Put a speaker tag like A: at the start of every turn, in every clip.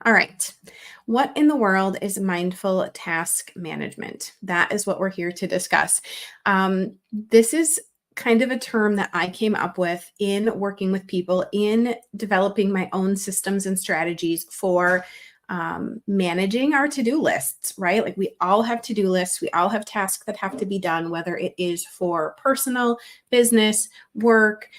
A: All right. What in the world is mindful task management? That is what we're here to discuss. This is kind of a term that I came up with in working with people in developing my own systems and strategies for managing our to-do lists, right? Like we all have to-do lists. We all have tasks that have to be done, whether it is for personal, business, work,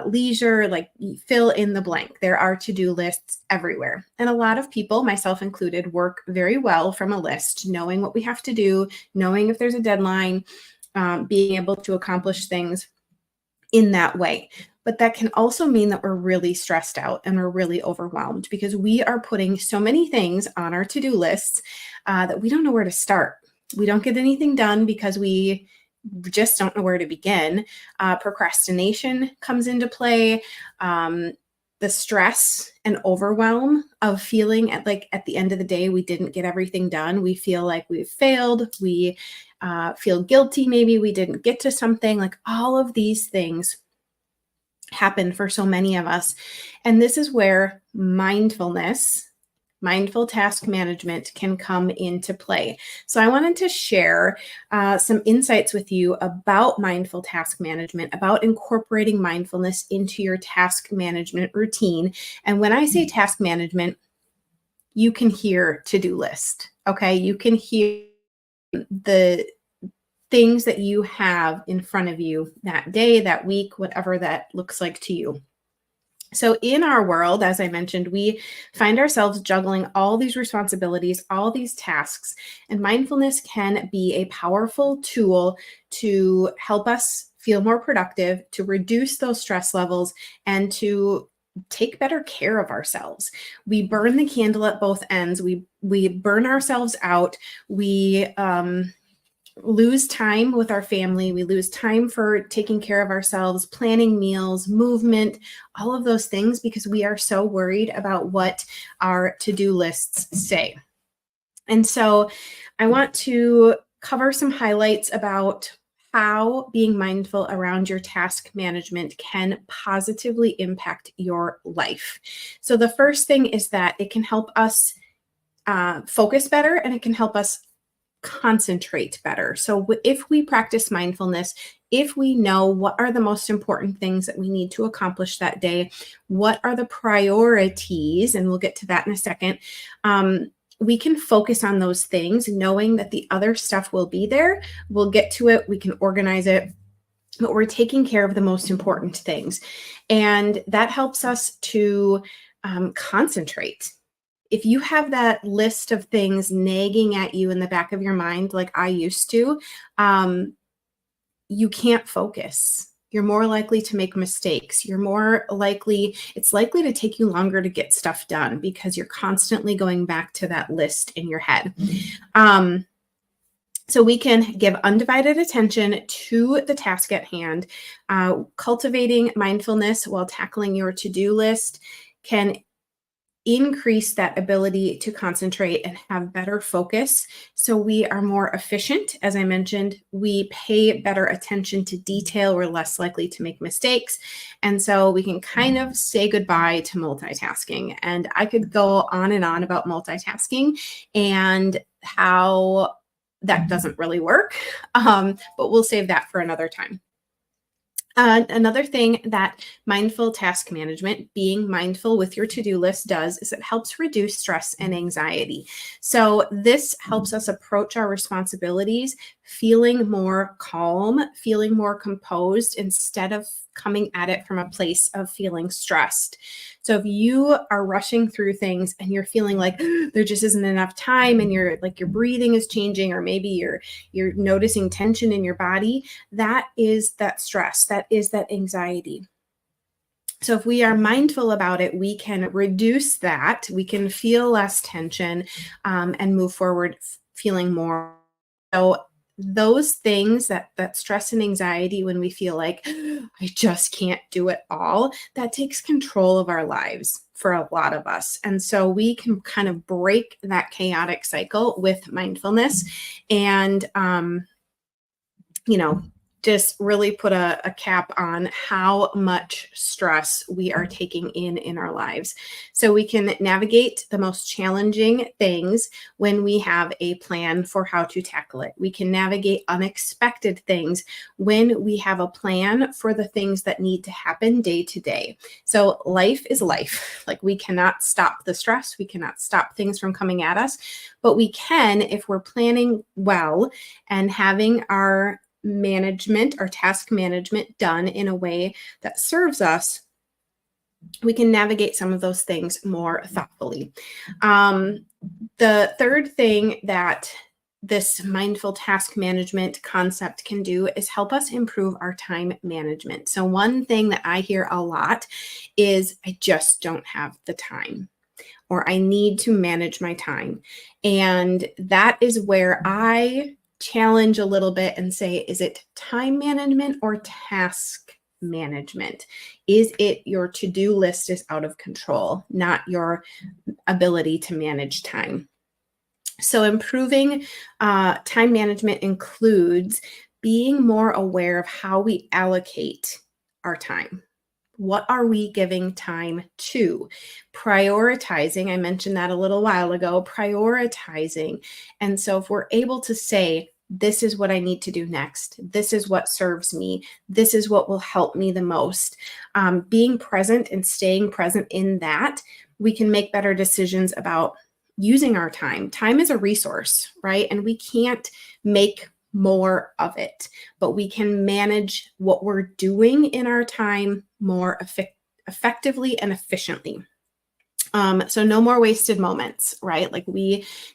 A: leisure, like fill in the blank. There are to-do lists everywhere. And a lot of people, myself included, work very well from a list, knowing what we have to do, knowing if there's a deadline, being able to accomplish things in that way. But that can also mean that we're really stressed out and we're really overwhelmed because we are putting so many things on our to-do lists that we don't know where to start. We don't get anything done because we just don't know where to begin. Procrastination comes into play. The stress and overwhelm of feeling at the end of the day, we didn't get everything done. We feel like we've failed. We feel guilty. Maybe we didn't get to something. Like all of these things happen for so many of us. And this is where mindfulness, mindful task management can come into play. So I wanted to share some insights with you about mindful task management, about incorporating mindfulness into your task management routine. And when I say task management, you can hear to-do list, okay? You can hear the things that you have in front of you that day, that week, whatever that looks like to you. So in our world, as I mentioned, we find ourselves juggling all these responsibilities, all these tasks, and mindfulness can be a powerful tool to help us feel more productive, to reduce those stress levels, and to take better care of ourselves. We burn the candle at both ends. We burn ourselves out. We lose time with our family. We lose time for taking care of ourselves, planning meals, movement, all of those things because we are so worried about what our to-do lists say. And so I want to cover some highlights about how being mindful around your task management can positively impact your life. So the first thing is that it can help us focus better, and it can help us concentrate better. So if we practice mindfulness, if we know what are the most important things that we need to accomplish that day, what are the priorities, and we'll get to that in a second, we can focus on those things, knowing that the other stuff will be there. We'll get to it. We can organize it, but we're taking care of the most important things. And that helps us to concentrate. If you have that list of things nagging at you in the back of your mind, like I used to, you can't focus. You're more likely to make mistakes. It's likely to take you longer to get stuff done because you're constantly going back to that list in your head. So we can give undivided attention to the task at hand. Cultivating mindfulness while tackling your to-do list can increase that ability to concentrate and have better focus. So we are more efficient. As I mentioned, we pay better attention to detail. We're less likely to make mistakes. And so we can kind of say goodbye to multitasking. And I could go on and on about multitasking and how that doesn't really work, but we'll save that for another time. Another thing that mindful task management, being mindful with your to-do list, does is it helps reduce stress and anxiety. So this helps us approach our responsibilities feeling more calm, feeling more composed, instead of coming at it from a place of feeling stressed. So if you are rushing through things and you're feeling like there just isn't enough time, and your breathing is changing, or maybe you're noticing tension in your body, that is that stress, that is that anxiety. So if we are mindful about it, we can reduce that. We can feel less tension and move forward feeling more. So those things, that stress and anxiety, when we feel like I just can't do it all, that takes control of our lives for a lot of us. And so we can kind of break that chaotic cycle with mindfulness and, just really put a cap on how much stress we are taking in our lives. So we can navigate the most challenging things when we have a plan for how to tackle it. We can navigate unexpected things when we have a plan for the things that need to happen day to day. So life is life. Like, we cannot stop the stress. We cannot stop things from coming at us, but we can, if we're planning well and having our task management done in a way that serves us, we can navigate some of those things more thoughtfully. The third thing that this mindful task management concept can do is help us improve our time management. So one thing that I hear a lot is, I just don't have the time, or I need to manage my time. And that is where I challenge a little bit and say, is it time management or task management? Is it your to-do list is out of control, not your ability to manage time? So improving time management includes being more aware of how we allocate our time. What are we giving time to? Prioritizing, I mentioned that a little while ago, prioritizing. And so if we're able to say, this is what I need to do next, this is what serves me, this is what will help me the most, being present and staying present in that, we can make better decisions about using our time. Time is a resource, right? And we can't make more of it, but we can manage what we're doing in our time more effectively and efficiently. So no more wasted moments, right? Like,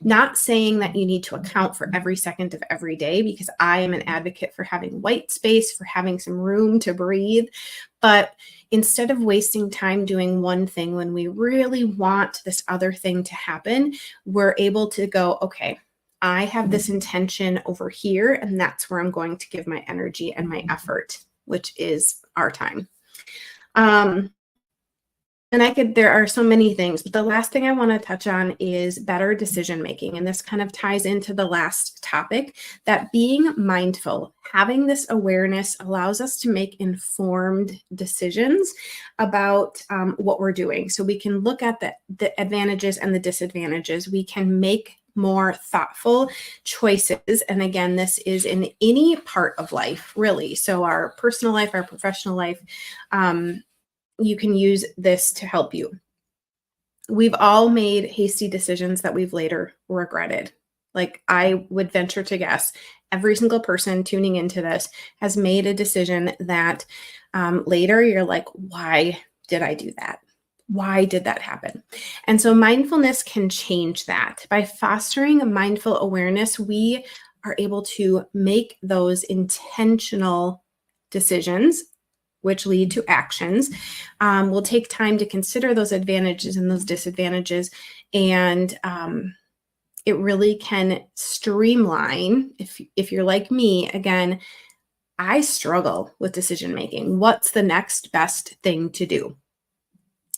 A: not saying that you need to account for every second of every day, because I am an advocate for having white space, for having some room to breathe. But instead of wasting time doing one thing when we really want this other thing to happen, we're able to go, okay, I have this intention over here, and that's where I'm going to give my energy and my effort, which is our time. And there are so many things, but the last thing I want to touch on is better decision making. And this kind of ties into the last topic, that being mindful, having this awareness allows us to make informed decisions about what we're doing. So we can look at the advantages and the disadvantages. We can make more thoughtful choices. And again, this is in any part of life, really. So our personal life, our professional life, you can use this to help you. We've all made hasty decisions that we've later regretted. Like, I would venture to guess every single person tuning into this has made a decision that later you're like, why did I do that? Why did that happen? And so mindfulness can change that. By fostering a mindful awareness, we are able to make those intentional decisions, which lead to actions. We'll take time to consider those advantages and those disadvantages, and it really can streamline. If you're like me, again, I struggle with decision making. What's the next best thing to do?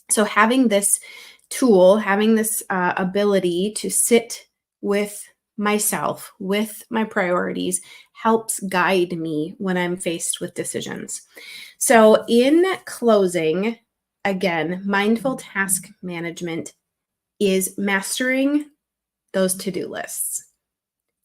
A: So having this tool, having this ability to sit with myself, with my priorities, helps guide me when I'm faced with decisions. So in closing, again, mindful task management is mastering those to-do lists,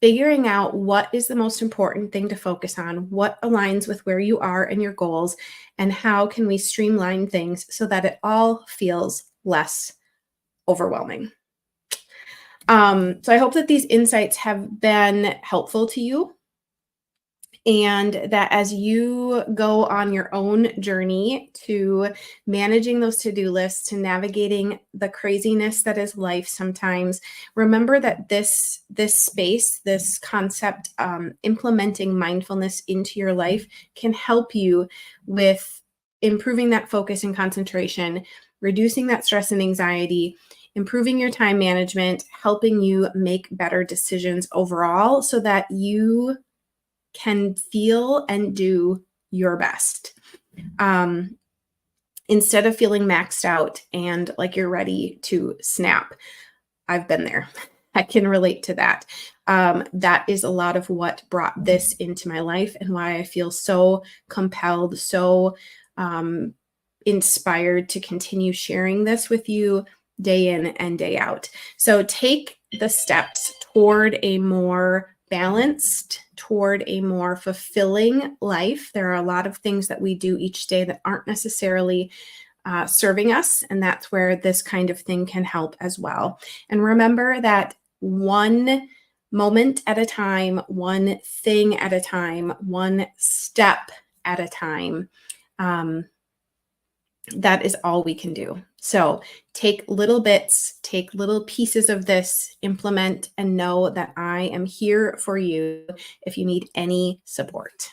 A: figuring out what is the most important thing to focus on, what aligns with where you are and your goals, and how can we streamline things so that it all feels less overwhelming. So I hope that these insights have been helpful to you, and that as you go on your own journey to managing those to-do lists, to navigating the craziness that is life sometimes, remember that this space, this concept, implementing mindfulness into your life can help you with improving that focus and concentration, reducing that stress and anxiety, improving your time management, helping you make better decisions overall so that you can feel and do your best. Instead of feeling maxed out and like you're ready to snap. I've been there. I can relate to that. That is a lot of what brought this into my life and why I feel so compelled, so um, inspired to continue sharing this with you day in and day out. So take the steps toward a more balanced, toward a more fulfilling life. There are a lot of things that we do each day that aren't necessarily serving us. And that's where this kind of thing can help as well. And remember that one moment at a time, one thing at a time, one step at a time. That is all we can do. So take little bits, take little pieces of this, implement, and know that I am here for you if you need any support.